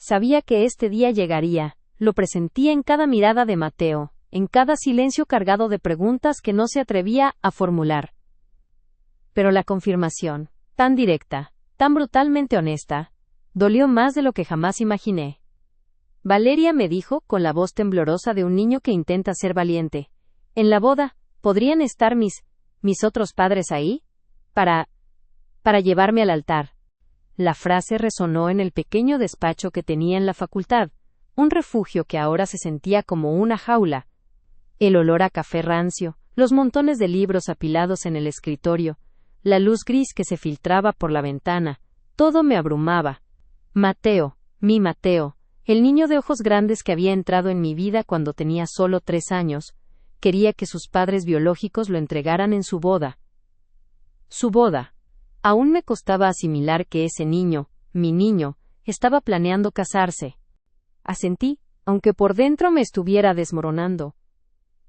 Sabía que este día llegaría, lo presentía en cada mirada de Mateo, en cada silencio cargado de preguntas que no se atrevía a formular. Pero la confirmación, tan directa, tan brutalmente honesta, dolió más de lo que jamás imaginé. Valeria me dijo, con la voz temblorosa de un niño que intenta ser valiente, en la boda, ¿podrían estar mis otros padres ahí? Para llevarme al altar. La frase resonó en el pequeño despacho que tenía en la facultad, un refugio que ahora se sentía como una jaula. El olor a café rancio, los montones de libros apilados en el escritorio, la luz gris que se filtraba por la ventana, todo me abrumaba. Mateo, mi Mateo, el niño de ojos grandes que había entrado en mi vida cuando tenía solo 3 años, quería que sus padres biológicos lo entregaran en su boda. Su boda. Aún me costaba asimilar que ese niño, mi niño, estaba planeando casarse. Asentí, aunque por dentro me estuviera desmoronando.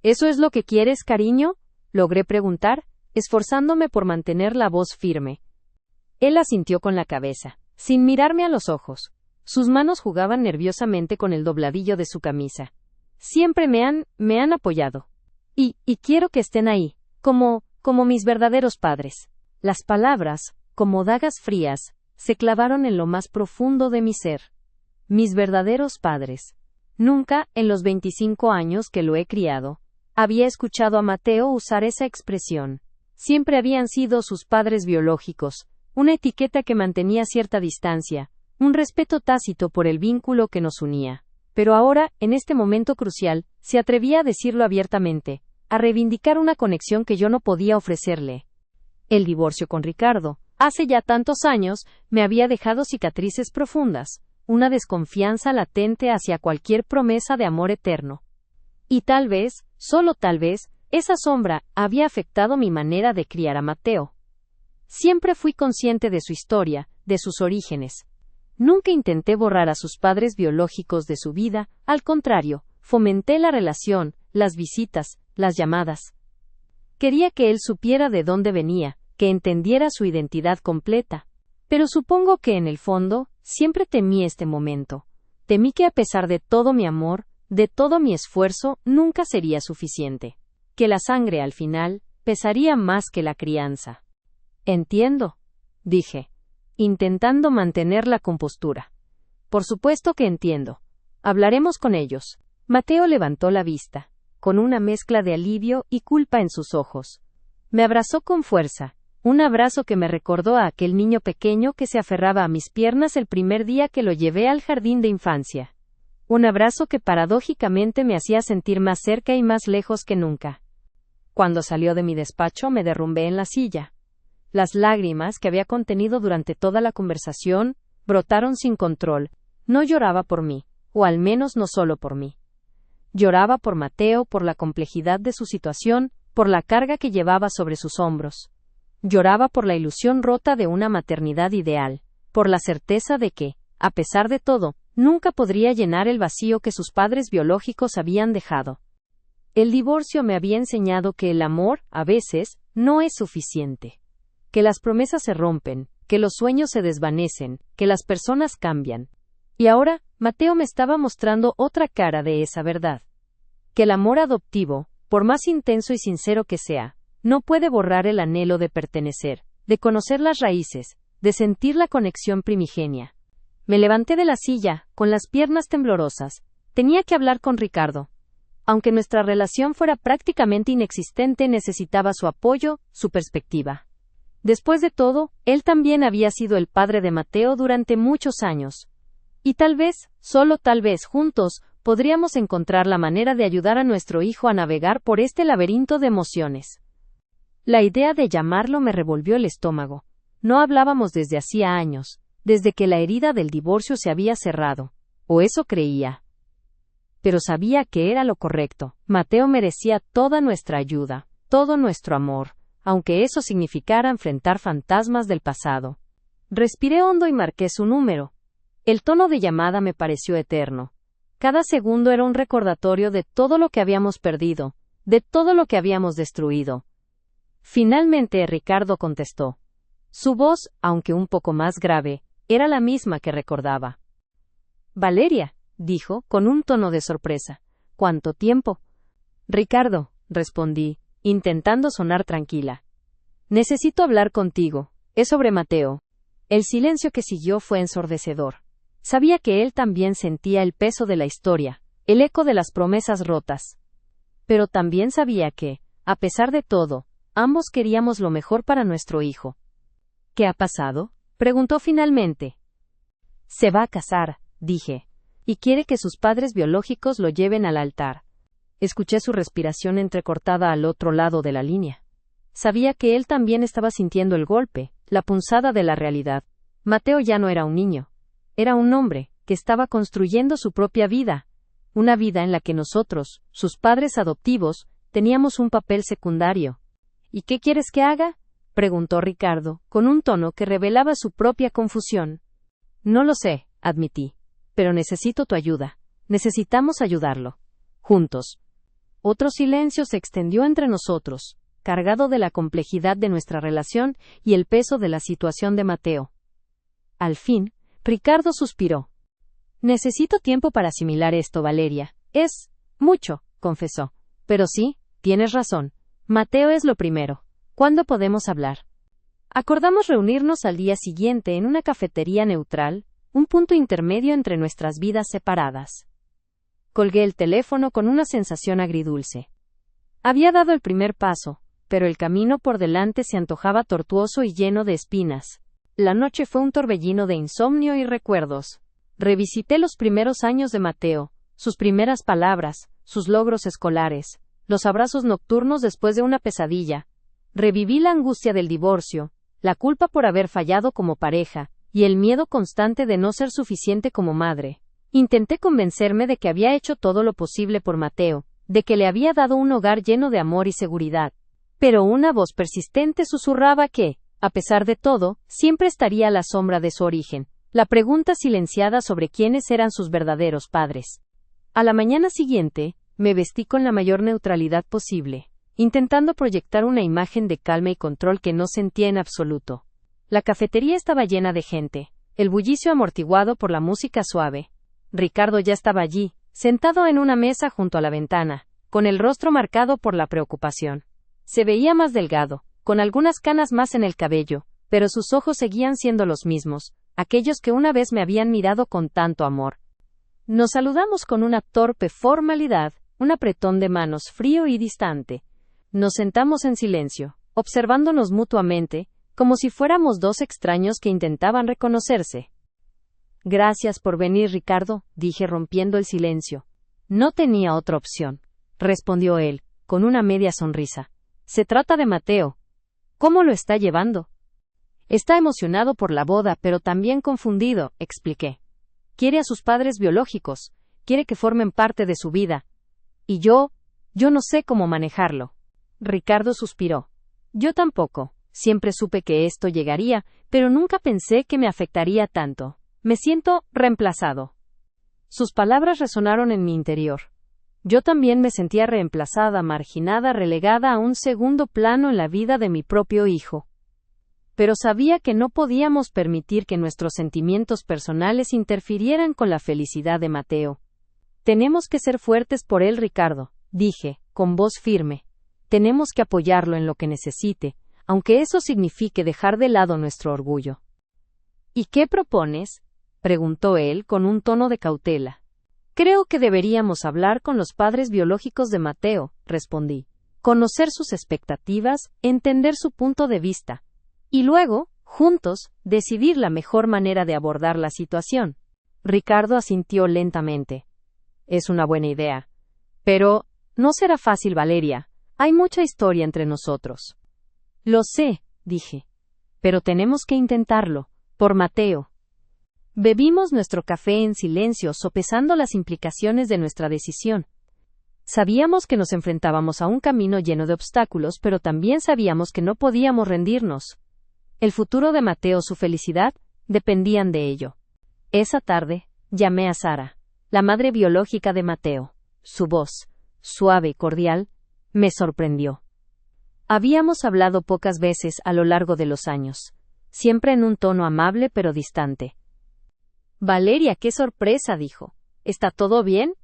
¿Eso es lo que quieres, cariño?, logré preguntar, esforzándome por mantener la voz firme. Él asintió con la cabeza, sin mirarme a los ojos. Sus manos jugaban nerviosamente con el dobladillo de su camisa. Siempre me han apoyado. Y quiero que estén ahí, como mis verdaderos padres. Las palabras, como dagas frías, se clavaron en lo más profundo de mi ser. Mis verdaderos padres. Nunca, en los 25 años que lo he criado, había escuchado a Mateo usar esa expresión. Siempre habían sido sus padres biológicos, una etiqueta que mantenía cierta distancia, un respeto tácito por el vínculo que nos unía. Pero ahora, en este momento crucial, se atrevía a decirlo abiertamente, a reivindicar una conexión que yo no podía ofrecerle. El divorcio con Ricardo, hace ya tantos años, me había dejado cicatrices profundas, una desconfianza latente hacia cualquier promesa de amor eterno. Y tal vez, solo tal vez, esa sombra había afectado mi manera de criar a Mateo. Siempre fui consciente de su historia, de sus orígenes. Nunca intenté borrar a sus padres biológicos de su vida, al contrario, fomenté la relación, las visitas, las llamadas. Quería que él supiera de dónde venía, que entendiera su identidad completa. Pero supongo que en el fondo, siempre temí este momento. Temí que a pesar de todo mi amor, de todo mi esfuerzo, nunca sería suficiente. Que la sangre al final, pesaría más que la crianza. Entiendo, dije, intentando mantener la compostura. Por supuesto que entiendo. Hablaremos con ellos. Mateo levantó la vista, con una mezcla de alivio y culpa en sus ojos. Me abrazó con fuerza, un abrazo que me recordó a aquel niño pequeño que se aferraba a mis piernas el primer día que lo llevé al jardín de infancia. Un abrazo que paradójicamente me hacía sentir más cerca y más lejos que nunca. Cuando salió de mi despacho me derrumbé en la silla. Las lágrimas que había contenido durante toda la conversación brotaron sin control. No lloraba por mí, o al menos no solo por mí. Lloraba por Mateo, por la complejidad de su situación, por la carga que llevaba sobre sus hombros. Lloraba por la ilusión rota de una maternidad ideal, por la certeza de que, a pesar de todo, nunca podría llenar el vacío que sus padres biológicos habían dejado. El divorcio me había enseñado que el amor, a veces, no es suficiente. Que las promesas se rompen, que los sueños se desvanecen, que las personas cambian. Y ahora, Mateo me estaba mostrando otra cara de esa verdad. Que el amor adoptivo, por más intenso y sincero que sea, no puede borrar el anhelo de pertenecer, de conocer las raíces, de sentir la conexión primigenia. Me levanté de la silla, con las piernas temblorosas. Tenía que hablar con Ricardo. Aunque nuestra relación fuera prácticamente inexistente, necesitaba su apoyo, su perspectiva. Después de todo, él también había sido el padre de Mateo durante muchos años. Y tal vez, solo tal vez juntos, podríamos encontrar la manera de ayudar a nuestro hijo a navegar por este laberinto de emociones. La idea de llamarlo me revolvió el estómago. No hablábamos desde hacía años, desde que la herida del divorcio se había cerrado, o eso creía. Pero sabía que era lo correcto. Mateo merecía toda nuestra ayuda, todo nuestro amor, aunque eso significara enfrentar fantasmas del pasado. Respiré hondo y marqué su número. El tono de llamada me pareció eterno. Cada segundo era un recordatorio de todo lo que habíamos perdido, de todo lo que habíamos destruido. Finalmente Ricardo contestó. Su voz, aunque un poco más grave, era la misma que recordaba. Valeria, dijo, con un tono de sorpresa. ¿Cuánto tiempo? Ricardo, respondí, intentando sonar tranquila. Necesito hablar contigo. Es sobre Mateo. El silencio que siguió fue ensordecedor. Sabía que él también sentía el peso de la historia, el eco de las promesas rotas. Pero también sabía que, a pesar de todo, ambos queríamos lo mejor para nuestro hijo. ¿Qué ha pasado?, preguntó finalmente. Se va a casar, dije, y quiere que sus padres biológicos lo lleven al altar. Escuché su respiración entrecortada al otro lado de la línea. Sabía que él también estaba sintiendo el golpe, la punzada de la realidad. Mateo ya no era un niño. Era un hombre, que estaba construyendo su propia vida. Una vida en la que nosotros, sus padres adoptivos, teníamos un papel secundario. ¿Y qué quieres que haga?, preguntó Ricardo, con un tono que revelaba su propia confusión. No lo sé, admití. Pero necesito tu ayuda. Necesitamos ayudarlo. Juntos. Otro silencio se extendió entre nosotros, cargado de la complejidad de nuestra relación y el peso de la situación de Mateo. Al fin, Ricardo suspiró. Necesito tiempo para asimilar esto, Valeria. Es mucho, confesó. Pero sí, tienes razón. Mateo es lo primero. ¿Cuándo podemos hablar? Acordamos reunirnos al día siguiente en una cafetería neutral, un punto intermedio entre nuestras vidas separadas. Colgué el teléfono con una sensación agridulce. Había dado el primer paso, pero el camino por delante se antojaba tortuoso y lleno de espinas. La noche fue un torbellino de insomnio y recuerdos. Revisité los primeros años de Mateo, sus primeras palabras, sus logros escolares, los abrazos nocturnos después de una pesadilla. Reviví la angustia del divorcio, la culpa por haber fallado como pareja, y el miedo constante de no ser suficiente como madre. Intenté convencerme de que había hecho todo lo posible por Mateo, de que le había dado un hogar lleno de amor y seguridad. Pero una voz persistente susurraba que, a pesar de todo, siempre estaría a la sombra de su origen, la pregunta silenciada sobre quiénes eran sus verdaderos padres. A la mañana siguiente, me vestí con la mayor neutralidad posible, intentando proyectar una imagen de calma y control que no sentía en absoluto. La cafetería estaba llena de gente, el bullicio amortiguado por la música suave. Ricardo ya estaba allí, sentado en una mesa junto a la ventana, con el rostro marcado por la preocupación. Se veía más delgado, con algunas canas más en el cabello, pero sus ojos seguían siendo los mismos, aquellos que una vez me habían mirado con tanto amor. Nos saludamos con una torpe formalidad, un apretón de manos frío y distante. Nos sentamos en silencio, observándonos mutuamente, como si fuéramos dos extraños que intentaban reconocerse. Gracias por venir, Ricardo, dije rompiendo el silencio. No tenía otra opción, respondió él, con una media sonrisa. Se trata de Mateo. ¿Cómo lo está llevando? Está emocionado por la boda, pero también confundido, expliqué. Quiere a sus padres biológicos, quiere que formen parte de su vida. Y yo no sé cómo manejarlo. Ricardo suspiró. Yo tampoco. Siempre supe que esto llegaría, pero nunca pensé que me afectaría tanto. Me siento reemplazado. Sus palabras resonaron en mi interior. Yo también me sentía reemplazada, marginada, relegada a un segundo plano en la vida de mi propio hijo. Pero sabía que no podíamos permitir que nuestros sentimientos personales interfirieran con la felicidad de Mateo. Tenemos que ser fuertes por él, Ricardo, dije, con voz firme. Tenemos que apoyarlo en lo que necesite, aunque eso signifique dejar de lado nuestro orgullo. ¿Y qué propones?, preguntó él con un tono de cautela. Creo que deberíamos hablar con los padres biológicos de Mateo, respondí. Conocer sus expectativas, entender su punto de vista. Y luego, juntos, decidir la mejor manera de abordar la situación. Ricardo asintió lentamente. Es una buena idea. Pero, no será fácil, Valeria. Hay mucha historia entre nosotros. Lo sé, dije. Pero tenemos que intentarlo, por Mateo. Bebimos nuestro café en silencio, sopesando las implicaciones de nuestra decisión. Sabíamos que nos enfrentábamos a un camino lleno de obstáculos, pero también sabíamos que no podíamos rendirnos. El futuro de Mateo, su felicidad, dependían de ello. Esa tarde, llamé a Sara, la madre biológica de Mateo. Su voz, suave y cordial, me sorprendió. Habíamos hablado pocas veces a lo largo de los años, siempre en un tono amable pero distante. Valeria, qué sorpresa, dijo. ¿Está todo bien?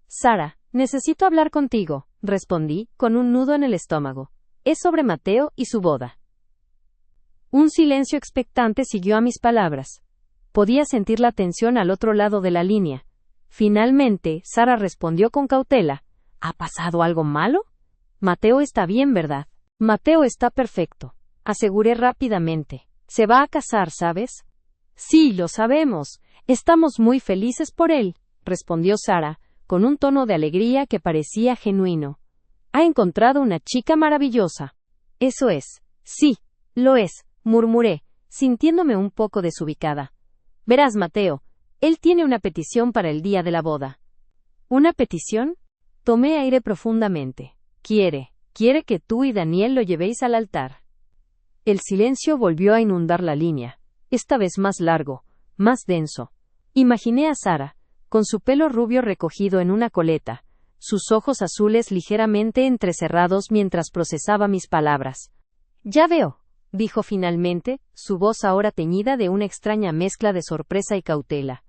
Sara, necesito hablar contigo, respondí, con un nudo en el estómago. Es sobre Mateo y su boda. Un silencio expectante siguió a mis palabras. Podía sentir la tensión al otro lado de la línea. Finalmente, Sara respondió con cautela. ¿Ha pasado algo malo? Mateo está bien, ¿verdad? Mateo está perfecto, aseguré rápidamente. Se va a casar, ¿sabes? Sí, lo sabemos. Estamos muy felices por él, respondió Sara, con un tono de alegría que parecía genuino. Ha encontrado una chica maravillosa. Eso es. Sí, lo es, murmuré, sintiéndome un poco desubicada. Verás, Mateo, él tiene una petición para el día de la boda. ¿Una petición? Tomé aire profundamente. Quiere que tú y Daniel lo llevéis al altar. El silencio volvió a inundar la línea, esta vez más largo, más denso. Imaginé a Sara, con su pelo rubio recogido en una coleta, sus ojos azules ligeramente entrecerrados mientras procesaba mis palabras. Ya veo, dijo finalmente, su voz ahora teñida de una extraña mezcla de sorpresa y cautela.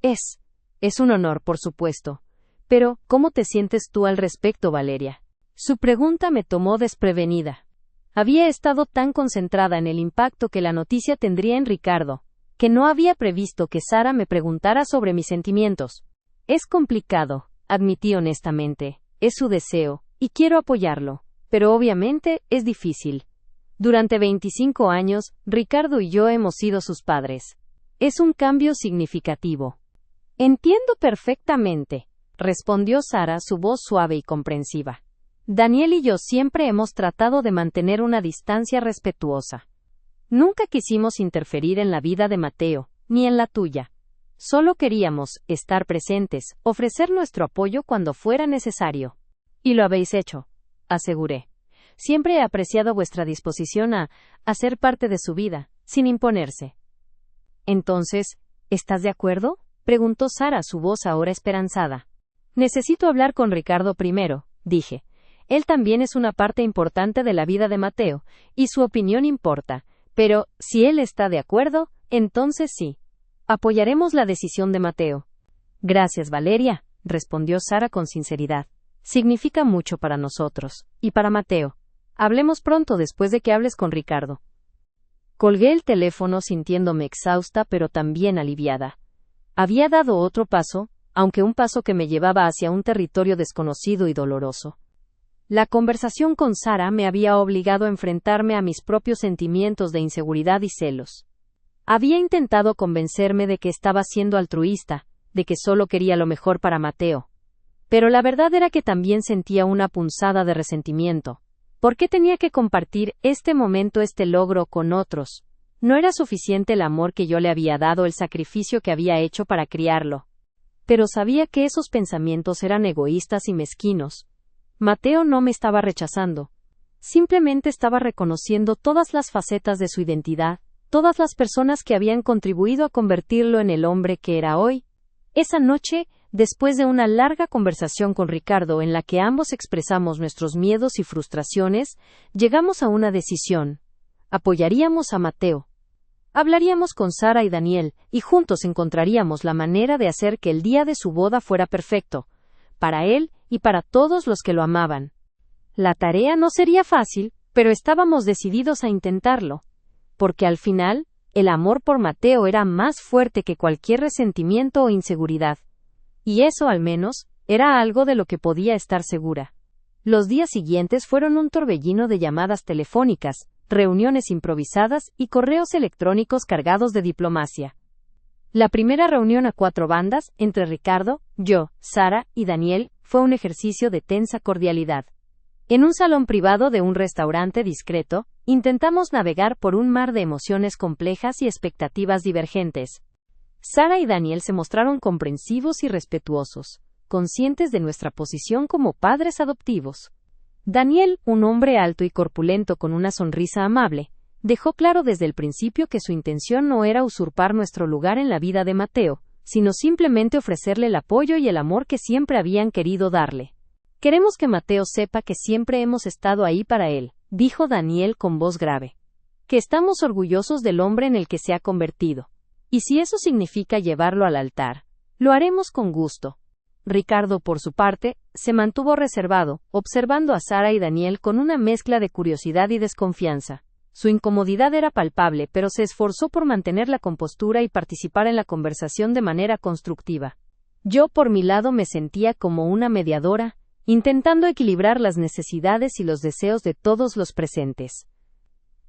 Es un honor, por supuesto. Pero, ¿cómo te sientes tú al respecto, Valeria? Su pregunta me tomó desprevenida. Había estado tan concentrada en el impacto que la noticia tendría en Ricardo, que no había previsto que Sara me preguntara sobre mis sentimientos. Es complicado, admití honestamente. Es su deseo, y quiero apoyarlo, pero obviamente es difícil. Durante 25 años, Ricardo y yo hemos sido sus padres. Es un cambio significativo. Entiendo perfectamente, respondió Sara, su voz suave y comprensiva. Daniel y yo siempre hemos tratado de mantener una distancia respetuosa. Nunca quisimos interferir en la vida de Mateo, ni en la tuya. Solo queríamos estar presentes, ofrecer nuestro apoyo cuando fuera necesario. Y lo habéis hecho, aseguré. Siempre he apreciado vuestra disposición a ser parte de su vida, sin imponerse. Entonces, ¿estás de acuerdo?, preguntó Sara, su voz ahora esperanzada. Necesito hablar con Ricardo primero, dije. Él también es una parte importante de la vida de Mateo, y su opinión importa, pero, si él está de acuerdo, entonces sí. Apoyaremos la decisión de Mateo. Gracias, Valeria, respondió Sara con sinceridad. Significa mucho para nosotros, y para Mateo. Hablemos pronto después de que hables con Ricardo. Colgué el teléfono sintiéndome exhausta pero también aliviada. Había dado otro paso, aunque un paso que me llevaba hacia un territorio desconocido y doloroso. La conversación con Sara me había obligado a enfrentarme a mis propios sentimientos de inseguridad y celos. Había intentado convencerme de que estaba siendo altruista, de que solo quería lo mejor para Mateo. Pero la verdad era que también sentía una punzada de resentimiento. ¿Por qué tenía que compartir este momento, este logro, con otros? No era suficiente el amor que yo le había dado, el sacrificio que había hecho para criarlo. Pero sabía que esos pensamientos eran egoístas y mezquinos. Mateo no me estaba rechazando. Simplemente estaba reconociendo todas las facetas de su identidad, todas las personas que habían contribuido a convertirlo en el hombre que era hoy. Esa noche, después de una larga conversación con Ricardo en la que ambos expresamos nuestros miedos y frustraciones, llegamos a una decisión. Apoyaríamos a Mateo. Hablaríamos con Sara y Daniel, y juntos encontraríamos la manera de hacer que el día de su boda fuera perfecto, para él y para todos los que lo amaban. La tarea no sería fácil, pero estábamos decididos a intentarlo, porque al final, el amor por Mateo era más fuerte que cualquier resentimiento o inseguridad. Y eso, al menos, era algo de lo que podía estar segura. Los días siguientes fueron un torbellino de llamadas telefónicas, reuniones improvisadas y correos electrónicos cargados de diplomacia. La primera reunión a 4 bandas, entre Ricardo, yo, Sara y Daniel, fue un ejercicio de tensa cordialidad. En un salón privado de un restaurante discreto, intentamos navegar por un mar de emociones complejas y expectativas divergentes. Sara y Daniel se mostraron comprensivos y respetuosos, conscientes de nuestra posición como padres adoptivos. Daniel, un hombre alto y corpulento con una sonrisa amable, dejó claro desde el principio que su intención no era usurpar nuestro lugar en la vida de Mateo, sino simplemente ofrecerle el apoyo y el amor que siempre habían querido darle. Queremos que Mateo sepa que siempre hemos estado ahí para él, dijo Daniel con voz grave. Que estamos orgullosos del hombre en el que se ha convertido. Y si eso significa llevarlo al altar, lo haremos con gusto. Ricardo, por su parte, se mantuvo reservado, observando a Sara y Daniel con una mezcla de curiosidad y desconfianza. Su incomodidad era palpable, pero se esforzó por mantener la compostura y participar en la conversación de manera constructiva. Yo, por mi lado, me sentía como una mediadora, intentando equilibrar las necesidades y los deseos de todos los presentes.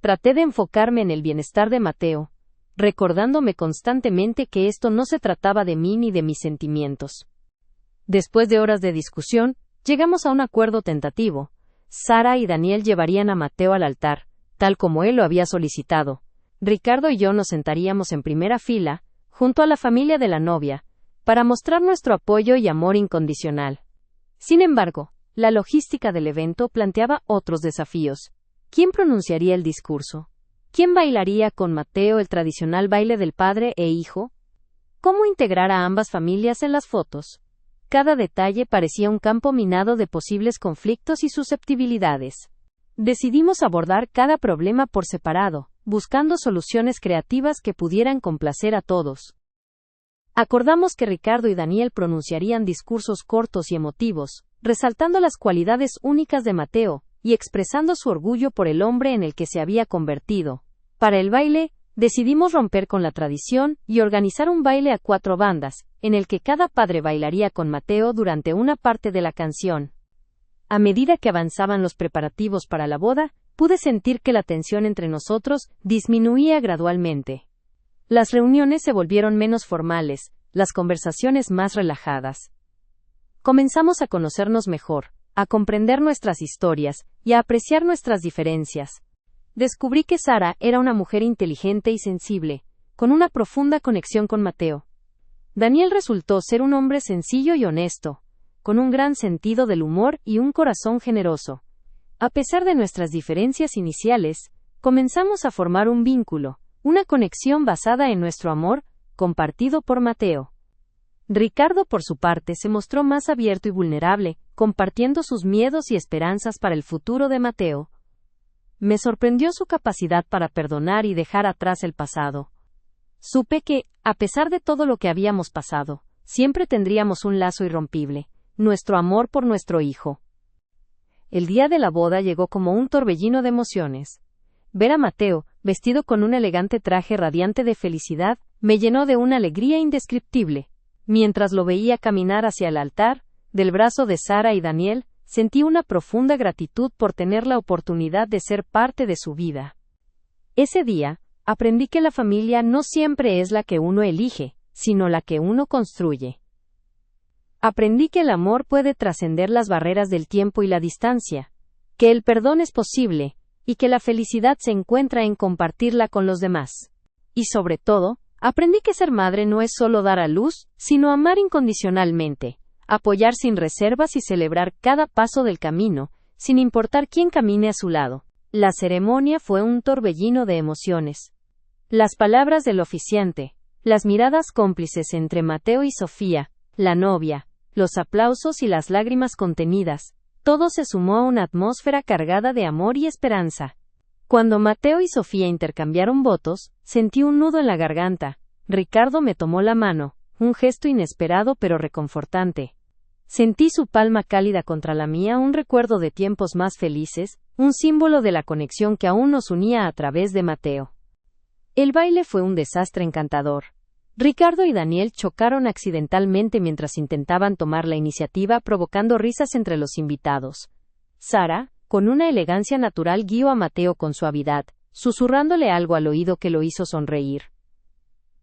Traté de enfocarme en el bienestar de Mateo, recordándome constantemente que esto no se trataba de mí ni de mis sentimientos. Después de horas de discusión, llegamos a un acuerdo tentativo. Sara y Daniel llevarían a Mateo al altar, tal como él lo había solicitado. Ricardo y yo nos sentaríamos en primera fila, junto a la familia de la novia, para mostrar nuestro apoyo y amor incondicional. Sin embargo, la logística del evento planteaba otros desafíos. ¿Quién pronunciaría el discurso? ¿Quién bailaría con Mateo el tradicional baile del padre e hijo? ¿Cómo integrar a ambas familias en las fotos? Cada detalle parecía un campo minado de posibles conflictos y susceptibilidades. Decidimos abordar cada problema por separado, buscando soluciones creativas que pudieran complacer a todos. Acordamos que Ricardo y Daniel pronunciarían discursos cortos y emotivos, resaltando las cualidades únicas de Mateo y expresando su orgullo por el hombre en el que se había convertido. Para el baile, decidimos romper con la tradición y organizar un baile a 4 bandas, en el que cada padre bailaría con Mateo durante una parte de la canción. A medida que avanzaban los preparativos para la boda, pude sentir que la tensión entre nosotros disminuía gradualmente. Las reuniones se volvieron menos formales, las conversaciones más relajadas. Comenzamos a conocernos mejor, a comprender nuestras historias y a apreciar nuestras diferencias. Descubrí que Sara era una mujer inteligente y sensible, con una profunda conexión con Mateo. Daniel resultó ser un hombre sencillo y honesto, con un gran sentido del humor y un corazón generoso. A pesar de nuestras diferencias iniciales, comenzamos a formar un vínculo, una conexión basada en nuestro amor, compartido por Mateo. Ricardo, por su parte, se mostró más abierto y vulnerable, compartiendo sus miedos y esperanzas para el futuro de Mateo. Me sorprendió su capacidad para perdonar y dejar atrás el pasado. Supe que, a pesar de todo lo que habíamos pasado, siempre tendríamos un lazo irrompible, nuestro amor por nuestro hijo. El día de la boda llegó como un torbellino de emociones. Ver a Mateo, vestido con un elegante traje radiante de felicidad, me llenó de una alegría indescriptible. Mientras lo veía caminar hacia el altar, del brazo de Sara y Daniel, sentí una profunda gratitud por tener la oportunidad de ser parte de su vida. Ese día, aprendí que la familia no siempre es la que uno elige, sino la que uno construye. Aprendí que el amor puede trascender las barreras del tiempo y la distancia, que el perdón es posible, y que la felicidad se encuentra en compartirla con los demás. Y sobre todo, aprendí que ser madre no es solo dar a luz, sino amar incondicionalmente, apoyar sin reservas y celebrar cada paso del camino, sin importar quién camine a su lado. La ceremonia fue un torbellino de emociones. Las palabras del oficiante, las miradas cómplices entre Mateo y Sofía, la novia, los aplausos y las lágrimas contenidas, todo se sumó a una atmósfera cargada de amor y esperanza. Cuando Mateo y Sofía intercambiaron votos, sentí un nudo en la garganta. Ricardo me tomó la mano, un gesto inesperado pero reconfortante. Sentí su palma cálida contra la mía, un recuerdo de tiempos más felices, un símbolo de la conexión que aún nos unía a través de Mateo. El baile fue un desastre encantador. Ricardo y Daniel chocaron accidentalmente mientras intentaban tomar la iniciativa, provocando risas entre los invitados. Sara, con una elegancia natural, guió a Mateo con suavidad, susurrándole algo al oído que lo hizo sonreír.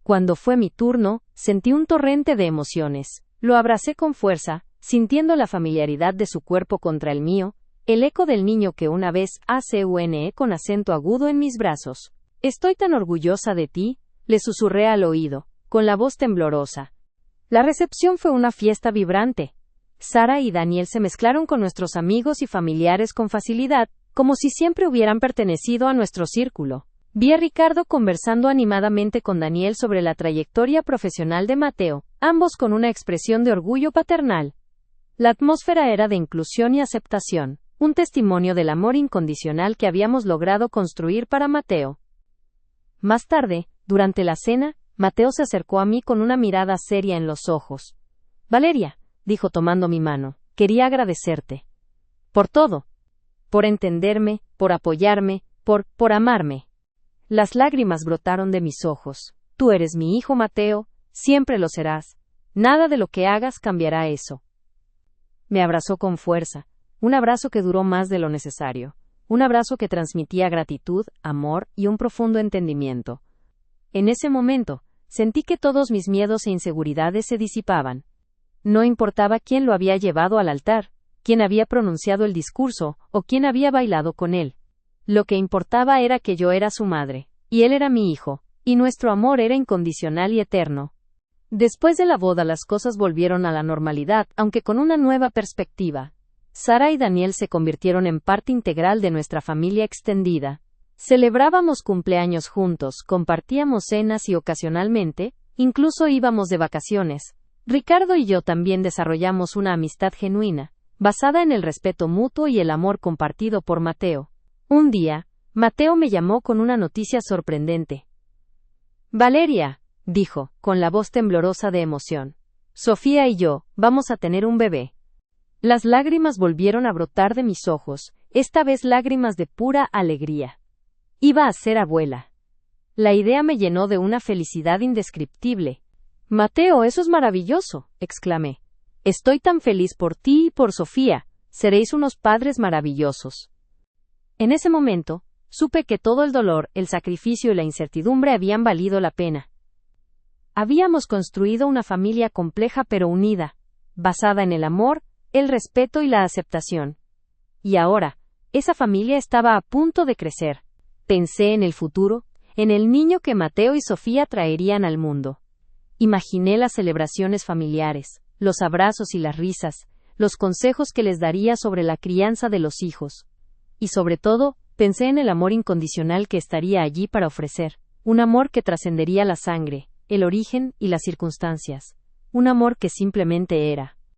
Cuando fue mi turno, sentí un torrente de emociones. Lo abracé con fuerza, sintiendo la familiaridad de su cuerpo contra el mío, el eco del niño que una vez acune con acento agudo en mis brazos. Estoy tan orgullosa de ti, le susurré al oído, con la voz temblorosa. La recepción fue una fiesta vibrante. Sara y Daniel se mezclaron con nuestros amigos y familiares con facilidad, como si siempre hubieran pertenecido a nuestro círculo. Vi a Ricardo conversando animadamente con Daniel sobre la trayectoria profesional de Mateo, ambos con una expresión de orgullo paternal. La atmósfera era de inclusión y aceptación, un testimonio del amor incondicional que habíamos logrado construir para Mateo. Más tarde, durante la cena, Mateo se acercó a mí con una mirada seria en los ojos. Valeria, dijo tomando mi mano, quería agradecerte. Por todo. Por entenderme, por apoyarme, por amarme. Las lágrimas brotaron de mis ojos. Tú eres mi hijo, Mateo, siempre lo serás. Nada de lo que hagas cambiará eso. Me abrazó con fuerza, un abrazo que duró más de lo necesario, un abrazo que transmitía gratitud, amor y un profundo entendimiento. En ese momento, sentí que todos mis miedos e inseguridades se disipaban. No importaba quién lo había llevado al altar, quién había pronunciado el discurso, o quién había bailado con él. Lo que importaba era que yo era su madre, y él era mi hijo, y nuestro amor era incondicional y eterno. Después de la boda las cosas volvieron a la normalidad, aunque con una nueva perspectiva. Sara y Daniel se convirtieron en parte integral de nuestra familia extendida. Celebrábamos cumpleaños juntos, compartíamos cenas y ocasionalmente, incluso íbamos de vacaciones. Ricardo y yo también desarrollamos una amistad genuina, basada en el respeto mutuo y el amor compartido por Mateo. Un día, Mateo me llamó con una noticia sorprendente. Valeria, dijo, con la voz temblorosa de emoción. Sofía y yo, vamos a tener un bebé. Las lágrimas volvieron a brotar de mis ojos, esta vez lágrimas de pura alegría. Iba a ser abuela. La idea me llenó de una felicidad indescriptible. Mateo, eso es maravilloso, exclamé. Estoy tan feliz por ti y por Sofía, seréis unos padres maravillosos. En ese momento, supe que todo el dolor, el sacrificio y la incertidumbre habían valido la pena. Habíamos construido una familia compleja pero unida, basada en el amor, el respeto y la aceptación. Y ahora, esa familia estaba a punto de crecer. Pensé en el futuro, en el niño que Mateo y Sofía traerían al mundo. Imaginé las celebraciones familiares, los abrazos y las risas, los consejos que les daría sobre la crianza de los hijos. Y sobre todo, pensé en el amor incondicional que estaría allí para ofrecer, un amor que trascendería la sangre, el origen y las circunstancias, un amor que simplemente era.